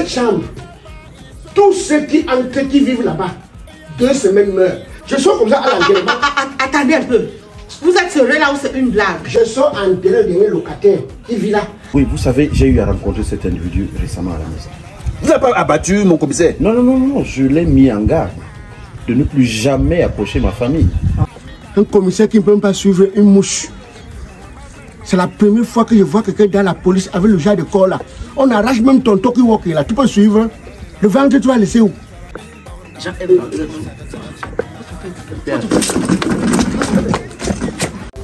chambre. Tous ceux qui entrent, qui vivent là-bas, 2 semaines meurent. Je sors comme ça à l'enterrement. Attendez un peu. Vous êtes sérieux là ou c'est une blague? Je sors enterrer le dernier locataire qui vit là. Oui, vous savez, j'ai eu à rencontrer cet individu récemment à la maison. Vous n'avez pas abattu mon commissaire? Non, non, non, non, je l'ai mis en garde de ne plus jamais approcher ma famille. Un commissaire qui ne peut même pas suivre une mouche. C'est la première fois que je vois quelqu'un dans la police avec le genre de corps là. On arrache même ton talkie walkie là. Tu peux suivre. Le ventre, tu vas laisser où?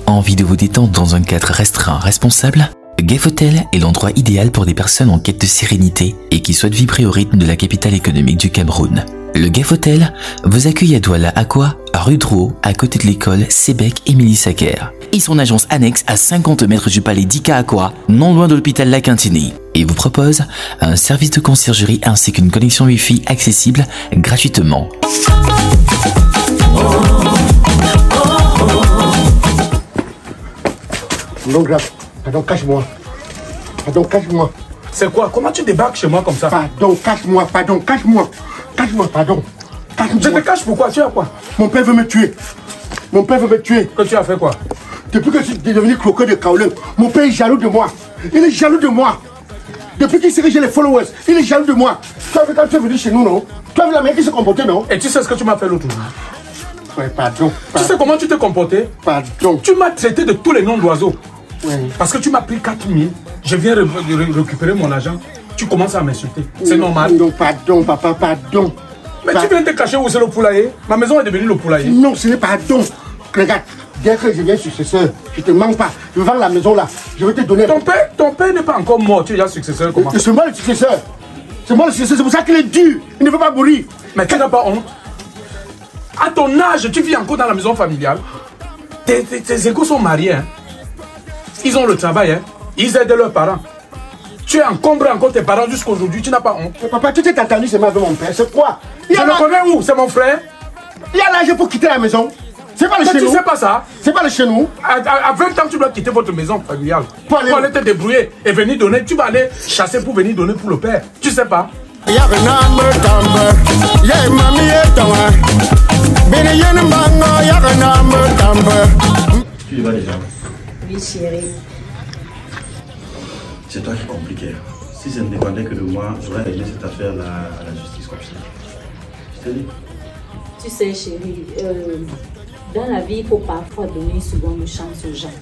Envie de vous détendre dans un cadre restreint, responsable? Gef Hotel est l'endroit idéal pour des personnes en quête de sérénité et qui souhaitent vibrer au rythme de la capitale économique du Cameroun. Le Gef Hotel vous accueille à Douala Aqua, rue Drouot, à côté de l'école Sébec Émilie Sacker. Et son agence annexe à 50 mètres du palais d'Ika Aqua, non loin de l'hôpital La Quintinie. Et vous propose un service de conciergerie ainsi qu'une connexion Wi-Fi accessible gratuitement. Non grave. Pardon, cache-moi. Pardon, cache-moi. C'est quoi? Comment tu débarques chez moi comme ça? Pardon, cache-moi. Pardon, cache-moi. Cache-moi, pardon. Je te cache pourquoi? Tu as quoi? Mon père veut me tuer. Mon père veut me tuer. Que tu as fait quoi? Depuis que je suis devenu croqueur de Kaolin, mon père est jaloux de moi. Il est jaloux de moi. Depuis qu'il sait que j'ai les followers, il est jaloux de moi. Tu as vu quand tu es venu chez nous, non? Tu as vu la manière qui se comportait, non? Et tu sais ce que tu m'as fait l'autre jour? Ouais, pardon. Tu sais comment tu t'es comporté? Pardon. Tu m'as traité de tous les noms d'oiseaux. Ouais. Parce que tu m'as pris 4 000, je viens récupérer mon argent. Tu commences à m'insulter. C'est normal. Non, pardon, papa, pardon. Mais tu viens te cacher où c'est le poulailler? Ma maison est devenue le poulailler. Non, ce n'est pas pardon. Regarde, dès que je viens successeur, je te manque pas. Je vends la maison là. Je vais te donner. Ton père n'est pas encore mort. Tu es déjà successeur comment? C'est moi le successeur. C'est moi le successeur. C'est pour ça qu'il est dur. Il ne veut pas mourir. Mais tu n'as pas honte? À ton âge, tu vis encore dans la maison familiale. Tes égaux sont mariés. Hein? Ils ont le travail. Hein? Ils aident leurs parents. Tu es encombré encore tes parents jusqu'à aujourd'hui. Tu n'as pas honte? Mais papa, tu t'es entendu seulement avec mon père. C'est quoi? Je le connais où? C'est mon frère. Il a l'âge pour quitter la maison. C'est pas le chez nous. Tu sais pas ça? C'est pas le chez nous. À 20 ans, tu dois quitter votre maison familiale. Pour aller te débrouiller et venir donner. Tu vas aller chasser pour venir donner pour le père. Tu sais pas? Tu y vas déjà? Oui, chérie. C'est toi qui compliquais. Si ça ne dépendait que de moi, j'aurais réglé cette affaire-là à la justice comme ça. Je te dis. Tu sais, chérie, dans la vie, il faut parfois donner une seconde chance aux gens.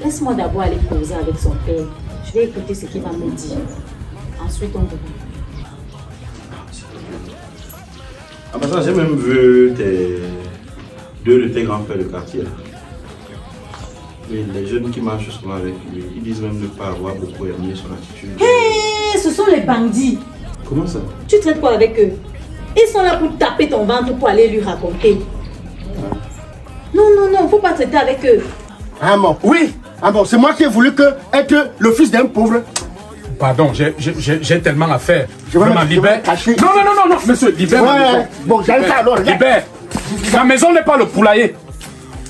Laisse-moi d'abord aller causer avec son père. Je vais écouter ce qu'il va me dire. Ensuite, on verra. Ah bah ça, j'ai même vu deux de tes grands frères de quartier. Là. Oui, les jeunes qui marchent souvent avec lui, ils disent même ne pas avoir beaucoup aimé son attitude. Hé, ce sont les bandits. Comment ça? Tu traites quoi avec eux? Ils sont là pour taper ton ventre pour aller lui raconter. Ouais. Non, non, non, faut pas traiter avec eux. Ah bon? Oui. Ah bon, c'est moi qui ai voulu être le fils d'un pauvre. Pardon, j'ai tellement à faire. Je vais m'en libérer. Non, non, non, non, non, monsieur, libère ma maison. Bon, j'arrive ça alors. Libère. Ma maison n'est pas le poulailler.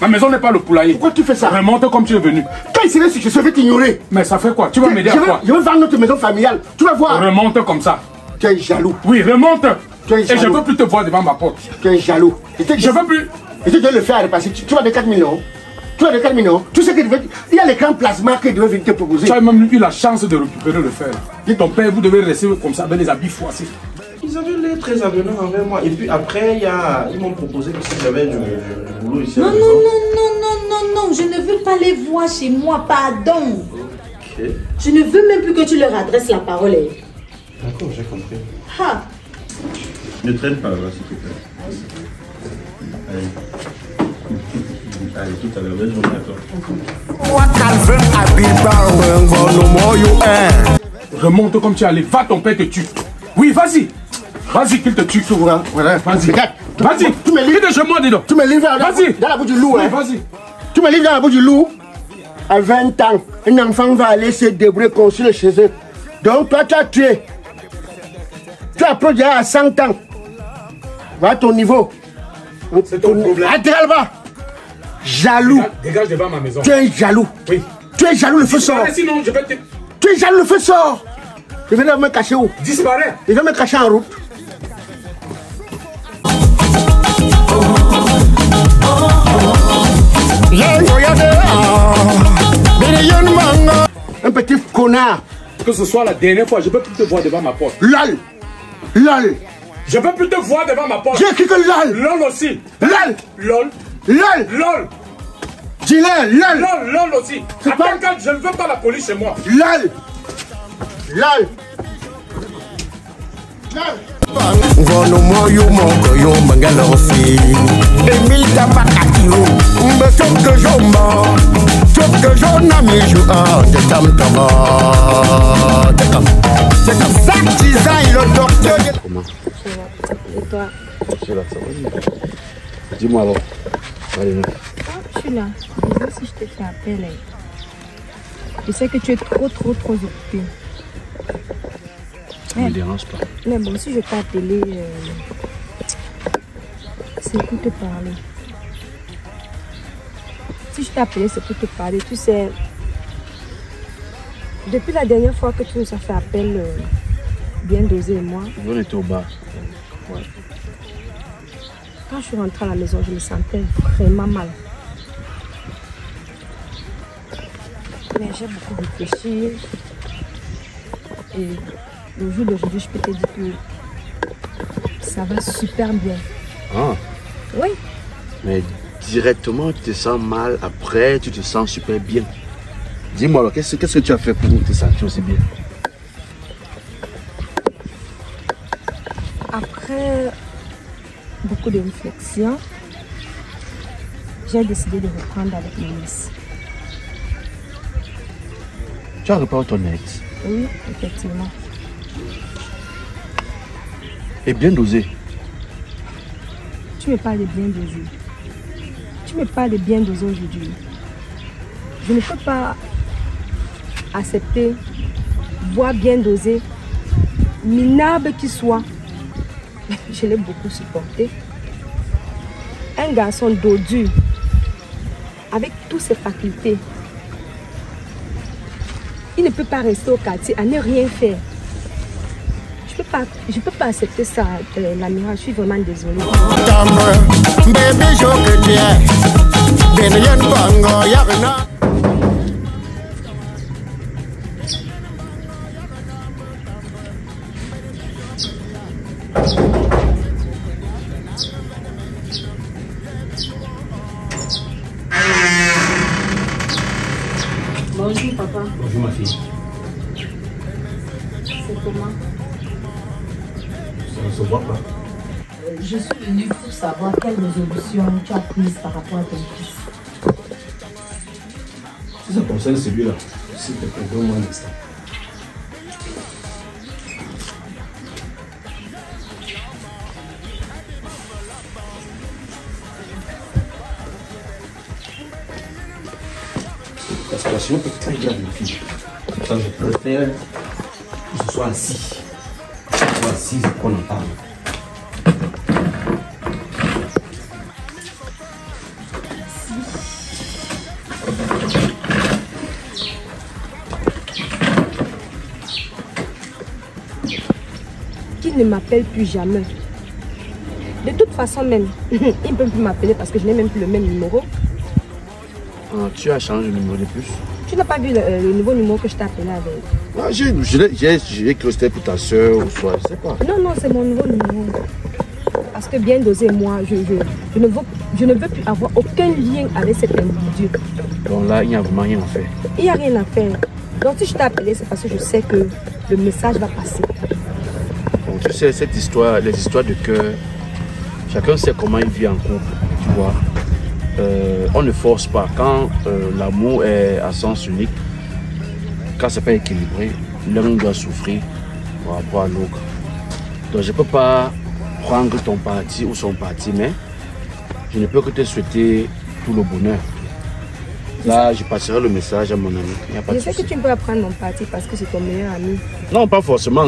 Ma maison n'est pas le poulailler. Pourquoi tu fais ça? Remonte comme tu es venu. Quand il serait successeur, je vais t'ignorer. Mais ça fait quoi? Tu vas m'aider à quoi? Je vais vendre notre maison familiale. Tu vas voir. Remonte comme ça. Tu es jaloux. Oui, remonte. Tu es jaloux. Et je ne veux plus te voir devant ma porte. Tu es jaloux. Je ne veux plus. Et tu dois le faire repasser. Tu vas de 4 millions. Tu vas de 4 millions. Tu sais qu'il y a l'écran plasma qu'il devait venir te proposer. Tu as même eu la chance de récupérer le fer. Et ton père, vous devez rester comme ça, avec les habits froissés. Ils avaient l'air très avenants envers moi. Et puis après, ils m'ont proposé que si j'avais du boulot ici. Non, non, non, non, non, non, non. Je ne veux pas les voir chez moi, pardon. Ok. Je ne veux même plus que tu leur adresses la parole. D'accord, j'ai compris. Ha. Ne traîne pas là-bas, s'il te plaît. Allez. Allez, tout à l'heure, belle journée à toi. Remonte comme tu es allé. Va, ton père te tue. Oui, vas-y. Vas-y qu'il te tue. Voilà, vas-y. Vas-y. Tu me livres. Chez-moi, dis donc. Tu me livres dans la bouche du loup. Oui, vas-y. Tu me livres dans la bouche du loup. À 20 ans, un enfant va aller se débrouiller construire chez eux. Donc toi, tu as tué. Tu approches déjà à 100 ans. Va à ton niveau. C'est ton problème. Adrelba. Jaloux. Dégage devant ma maison. Tu es jaloux. Oui. Tu es jaloux, le feu sort. Sinon, je vais te... Tu es jaloux, le feu sort. Je vais me cacher où? Disparaît. Je vais me cacher en route. Un petit connard. Que ce soit la dernière fois, je peux plus te voir devant ma porte. Lol. Lol. Je peux plus te voir devant ma porte. J'ai écrit que lol. LOL aussi. Lol. LOL. Lol. LOL. Dis-le, lol. LOL. LOL aussi. C'est pas- Attends, je ne veux pas la police chez moi. Lol. Lol. Lol. Ngono moyo mongo yo mangala ofi Emita makatiro Mbe choke jomba Choke jona mi jou de tam tama C'est comme ça qu'ils aillent le docteur. Comment? Et toi? Je suis là, ça va. Dis-moi alors. Allez, Je suis là. Désolé si je te fais appel. Je sais que tu es trop occupé. ça me dérange pas. Mais bon, si je t'ai appelé, c'est pour te parler. Si je t'ai appelé, c'est pour te parler. Tu sais, depuis la dernière fois que tu nous as fait appel, bien dosé et moi. On était au bar. Ouais. Quand je suis rentrée à la maison, je me sentais vraiment mal. Mais j'ai beaucoup réfléchi. Et le jour d'aujourd'hui, je peux te dire que ça va super bien. Ah. Oui. Mais directement, tu te sens mal. Après, tu te sens super bien. Dis-moi alors, qu'est-ce que tu as fait pour te sentir aussi bien? Après beaucoup de réflexion, j'ai décidé de reprendre avec mon ex. Tu as reparlé ton ex? Oui, effectivement. Et bien dosé. Tu me parles de bien dosé. Tu me parles de bien dosé aujourd'hui. Je ne peux pas accepter, boire bien dosé, minable qu'il soit. Je l'ai beaucoup supporté. Un garçon dodu, avec toutes ses facultés. Il ne peut pas rester au quartier à ne rien faire. Je peux pas accepter ça, l'amiral. Je suis vraiment désolée. Bonjour papa. Bonjour ma fille. C'est comment? Ça ne se voit pas. Je suis venue pour savoir quelle résolution tu as prise par rapport à ton fils. Si ça concerne celui-là, s'il te plaît, donne-moi un instant. La situation peut être très grave, ma fille. Ça, je préfère que ce soit assis. Que ce soit assis et qu'on en parle. Qu'il ne m'appelle plus jamais. De toute façon même, il ne peut plus m'appeler parce que je n'ai même plus le même numéro. Ah, tu as changé le numéro de plus? Tu n'as pas vu le nouveau numéro que je t'ai appelé avec? Ah, j'ai cru que c'était pour ta soeur ou soit, je sais pas. Non, non, c'est mon nouveau numéro. Parce que bien dosé, moi, je ne veux plus avoir aucun lien avec cet individu. Donc là, il n'y a vraiment rien à faire. Il n'y a rien à faire. Donc si je t'ai appelé, c'est parce que je sais que le message va passer. Donc, tu sais, cette histoire, les histoires de cœur, chacun sait comment il vit en couple, tu vois. On ne force pas. Quand l'amour est à sens unique, quand c'est pas équilibré, l'un doit souffrir par rapport à l'autre. Donc je ne peux pas prendre ton parti ou son parti, mais je ne peux que te souhaiter tout le bonheur. Là, je passerai le message à mon ami. Il n'y a pas Je de sais que souci. tu ne peux pas prendre mon parti parce que c'est ton meilleur ami. Non, pas forcément.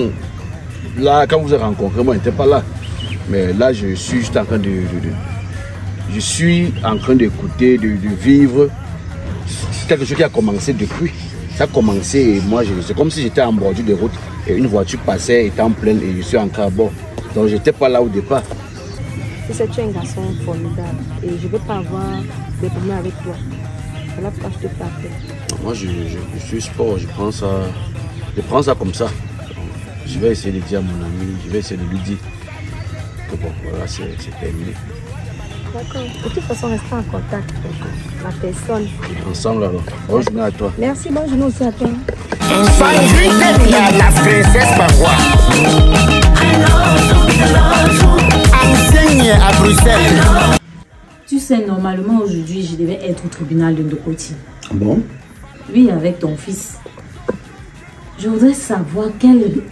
Là, quand vous avez rencontré, moi, je n'étais pas là. Mais là, je suis juste en train je suis en train d'écouter, de vivre quelque chose qui a commencé depuis. Ça a commencé et moi, c'est comme si j'étais en bordure de route. Et une voiture passait, était en pleine et je suis entré à bord. Donc j'étais pas là au départ. Tu sais, tu es un garçon formidable et je ne veux pas avoir des problèmes avec toi. Voilà pourquoi je te fais appel. Moi je suis sport, je prends ça comme ça. Je vais essayer de dire à mon ami, je vais essayer de lui dire que bon, voilà, c'est terminé. D'accord. De toute façon, restons en contact. La personne. Ensemble alors. Bonne journée à toi. Merci, bonne journée aussi à toi. La princesse Parois. Enseigne à Bruxelles. Tu sais, normalement aujourd'hui, je devais être au tribunal de Ndokoti. Bon? Oui, avec ton fils. Je voudrais savoir quelle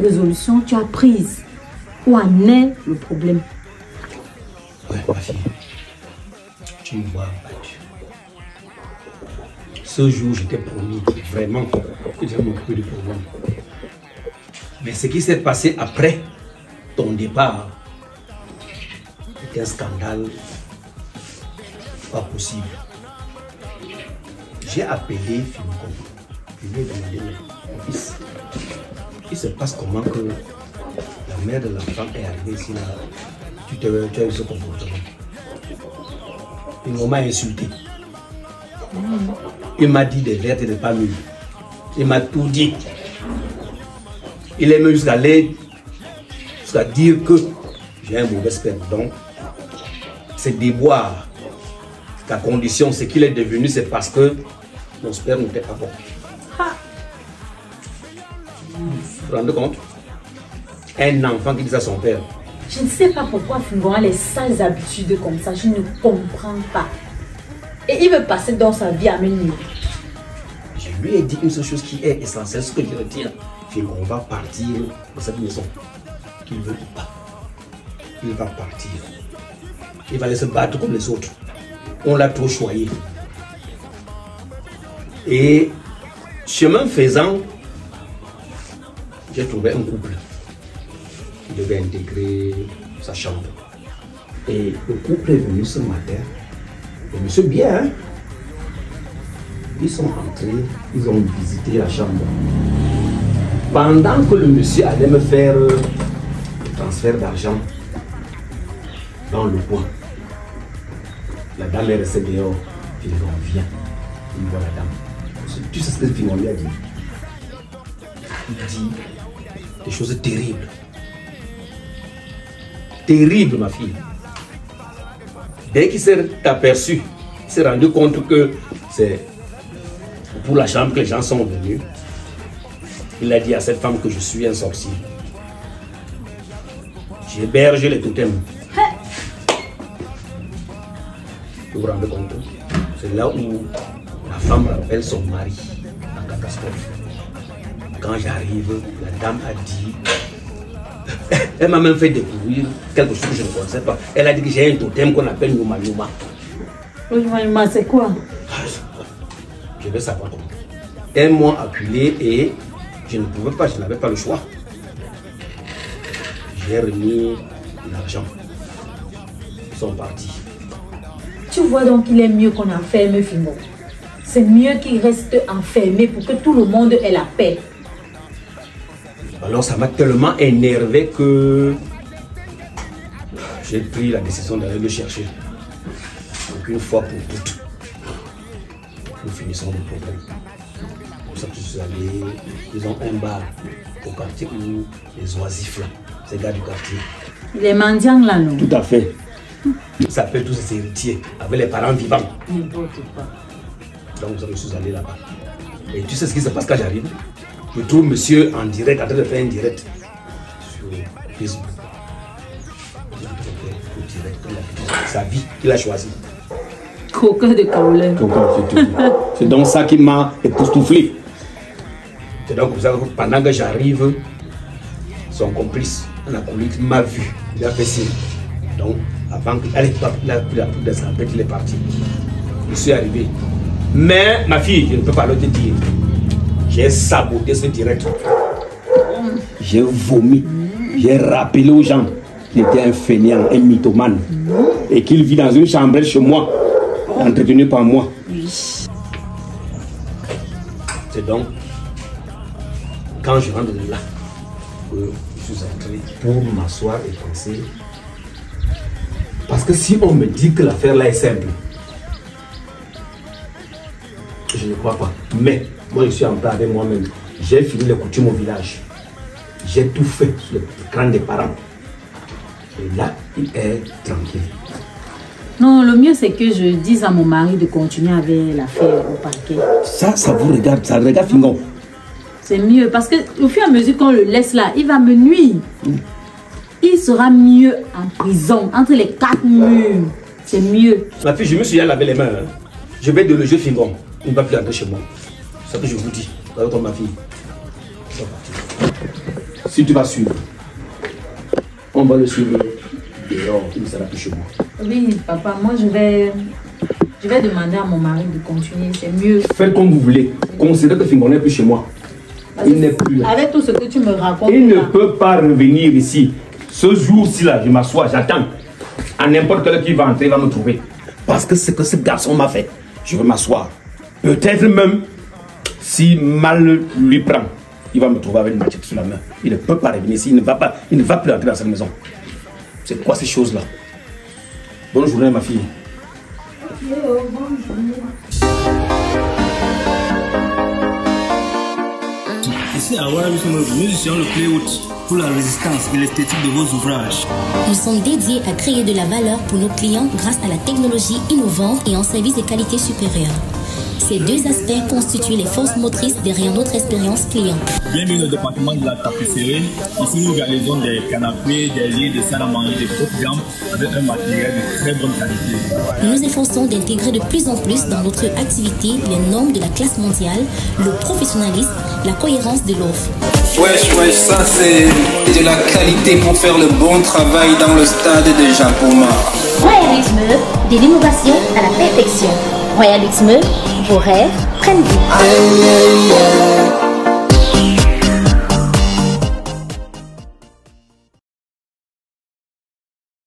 résolution tu as prise. Où en est le problème? Ouais, ma fille, tu me vois battu. Ce jour, je t'ai promis vraiment que je vais m'occuper du problème. Mais ce qui s'est passé après ton départ est un scandale pas possible. J'ai appelé Finko. Je lui ai demandé, mon fils, il se passe comment que la mère de l'enfant est arrivée ici là? Tu as eu ce comportement. Il m'a insulté. Il m'a dit des lettres de pas mûres. Il m'a tout dit. Il est même jusqu'à dire que j'ai un mauvais sperme. Donc, c'est déboire. La condition, c'est qu'il est devenu, c'est parce que mon sperme n'était pas bon. Vous vous rendez compte? Un enfant qui dit à son père. Je ne sais pas pourquoi Fingon a les sales habitudes comme ça, je ne comprends pas. Et il veut passer dans sa vie à mener. Je lui ai dit une seule chose qui est essentielle, ce que je retiens. Fingon va partir dans cette maison. Qu'il ne veut pas. Il va partir. Il va aller se battre comme les autres. On l'a trop choyé. Et chemin faisant, j'ai trouvé un couple qui devait intégrer sa chambre. Et le couple est venu ce matin. Et monsieur bien, hein? Ils sont entrés, ils ont visité la chambre. Pendant que le monsieur allait me faire le transfert d'argent dans le coin, la dame est restée dehors. Il revient. Il voit la dame. Tu sais ce que Fingon lui a dit? Il dit des choses terribles. Terrible, ma fille. Dès qu'il s'est aperçu, il s'est rendu compte que c'est pour la chambre que les gens sont venus. Il a dit à cette femme que je suis un sorcier. J'héberge les totems. Vous vous rendez compte? C'est là où la femme rappelle son mari en catastrophe. Quand j'arrive, la dame a dit... Elle m'a même fait découvrir quelque chose que je ne connaissais pas. Elle a dit que j'ai un totem qu'on appelle Numa Numa. Numa Numa, c'est quoi? Je vais savoir comment. Elles m'ont acculé et je ne pouvais pas, je n'avais pas le choix. J'ai remis l'argent. Ils sont partis. Tu vois donc qu'il est mieux qu'on enferme Fingon. C'est mieux qu'il reste enfermé pour que tout le monde ait la paix. Alors ça m'a tellement énervé que j'ai pris la décision d'aller le chercher. Donc une fois pour toutes, nous finissons le problème. C'est pour ça que je suis allé, ils ont un bar au quartier où les oisifs là, ces gars du quartier. Les mendiants là, non? Tout à fait. Ils s'appellent tous ces héritiers, avec les parents vivants. N'importe quoi. Donc je suis allé là-bas. Et tu sais ce qui se passe quand j'arrive? Je trouve monsieur en direct, en train de faire un direct sur Facebook. Sa vie qu'il a choisie. Coquin de Kaolin. C'est donc ça qui m'a époustouflé. C'est donc comme ça que pendant que j'arrive, son complice, un acolyte, m'a vu. Il a fait signe. Donc, avant qu'il a pris la poudre d'escampette, il est parti. Je suis arrivé. Mais, ma fille, je ne peux pas le te dire. J'ai saboté ce direct. J'ai vomi. J'ai rappelé aux gens qu'il était un fainéant, un mythomane. Et qu'il vit dans une chambrette chez moi, entretenu par moi. C'est donc quand je rentre de là, je suis entré pour m'asseoir et penser. Parce que si on me dit que l'affaire là est simple, je ne crois pas. Mais moi je suis en paix avec moi-même. J'ai fini les coutumes au village. J'ai tout fait sur le crâne des parents. Et là, il est tranquille. Non, le mieux c'est que je dise à mon mari de continuer avec l'affaire au parquet. Ça vous regarde, ça regarde Fingon. C'est mieux parce que au fur et à mesure qu'on le laisse là, il va me nuire. Il sera mieux en prison, entre les 4 murs. C'est mieux. Ma fille, je me suis déjà lavé les mains. Hein. Je vais déloger Fingon. Il ne va plus entrer chez moi. C'est ce que je vous dis. Avec ma fille. Si tu vas suivre, on va le suivre dehors. Il ne sera plus chez moi. Oui, papa, moi je vais demander à mon mari de continuer. C'est mieux. Faites comme vous voulez. Considérez que Fingon n'est plus chez moi. Il n'est plus là. Avec tout ce que tu me racontes. Il ne peut pas revenir ici. Ce jour-ci là, je m'assois, j'attends. À n'importe quel qui va entrer, il va me trouver. Parce que c'est que ce garçon m'a fait. Je vais m'asseoir. Peut-être même, si mal lui prend, il va me trouver avec une machette sur la main. Il ne peut pas revenir ici, il ne va plus entrer dans cette maison. C'est quoi ces choses-là? Bonne journée, ma fille. Bonne journée. Ici à Ouara, nous étions le clé haute pour la résistance et l'esthétique de vos ouvrages. Nous sommes dédiés à créer de la valeur pour nos clients grâce à la technologie innovante et en service de qualité supérieure. Ces deux aspects constituent les forces motrices derrière notre expérience client. Bienvenue au département de la tapisserie. Ici, nous réalisons des canapés, des lits, des salles à manger, des hautes gammes avec un matériel de très bonne qualité. Nous nous efforçons d'intégrer de plus en plus dans notre activité les normes de la classe mondiale, le professionnalisme, la cohérence de l'offre. Wesh, ça c'est de la qualité pour faire le bon travail dans le stade de Japoma. Royalisme, de l'innovation à la perfection. Royalisme, vos rêves prennent vie.